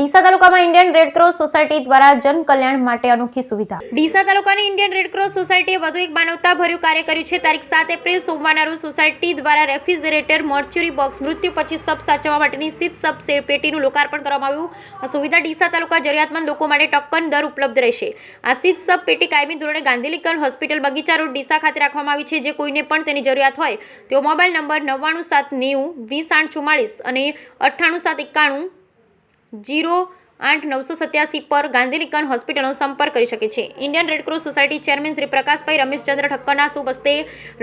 ડીસા તાલુકામાં Indian red cross society દ્વારા જન કલ્યાણ માટે અનોખી સુવિધા। ડીસા તાલુકાની ઇન્ડિયન રેડક્રોસ સોસાયટીએ વધુ એક માનવતાભર્યું કાર્ય કર્યું છે। તારીખ 7 એપ્રિલ સોમવારના રોજ સોસાયટી દ્વારા રેફ્રિજરેટર, મોર્ચ્યુરી બોક્સ, મૃત્યુ પછી શબ સાચવવા માટેની શીત શબ પેટીનું લોકાર્પણ કરવામાં આવ્યું। આ સુવિધા ડીસા તાલુકા જરૂરિયાતમંદ લોકો માટે ટોકન દર ઉપલબ્ધ રહેશે। આ શીત શબ પેટી કાયમી ધોરણે ગાંધીલિકન હોસ્પિટલ બગીચા રોડ ડીસા ખાતે રાખવામાં આવી છે। જે કોઈને પણ તેની જરૂરિયાત હોય તેઓ મોબાઈલ નંબર 99790 20 844 અને 98791 08987 પર ગાંધીલિકન હોસ્પિટલનો સંપર્ક કરી શકે છે। Indian red cross society chairman Shri Prakashbhai Rameshchandra ઠક્કરના શુભ હસ્તે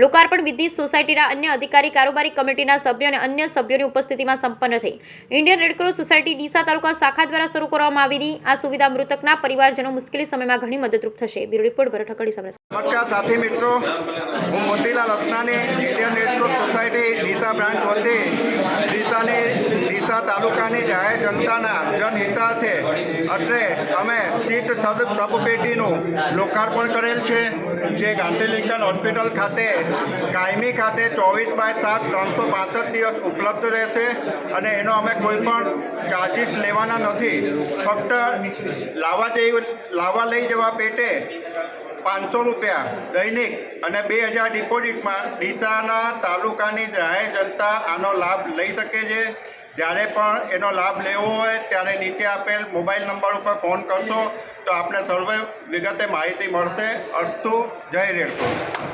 લોકાર્પણ વિધિ સોસાયટીના અન્ય અધિકારી, કારોબારી કમિટીના સભ્યો અને અન્ય સભ્યોની ઉપસ્થિતિમાં સંપન્ન થઈ। ઇન્ડિયન રેડક્રોસ સોસાયટી ડીસા તાલુકા શાખા દ્વારા શરૂ કરવામાં આવેલી આ સુવિધા મૃતકના પરિવારજનો મુશ્કેલી સમયમાં ઘણી મદદરૂપ થશે। બ્યુરો રિપોર્ટ ભરત ઠક્કડી સમરસ। નમસ્કાર સાથી મિત્રો, હું Motilal Asnani Indian red cross society Deesa branch વતી ડીસા તાલુકાની જાહેર જનતાના જનહિતાર્થે અત્રે અમે શીત શબપેટીનું લોકાર્પણ કરેલ છે। જે ગાંધીલિંકન હોસ્પિટલ ખાતે કાયમી ખાતે 24/7 365 દિવસ ઉપલબ્ધ રહેશે અને એનો અમે કોઈ પણ ચાર્જિસ લેવાના નથી। ફક્ત લાવવા લઈ જવા પેટે 500 રૂપિયા દૈનિક અને 2000 ડિપોઝિટમાં ડીસાના તાલુકાની જાહેર જનતા આનો લાભ લઈ શકે છે। જ્યારે પણ એનો લાભ લેવો હોય ત્યારે નીચે આપેલ મોબાઈલ નંબર ઉપર ફોન કરશો તો આપને સર્વે વિગતે માહિતી મળશે। અસ્તુ, જય રેડક્રોસ।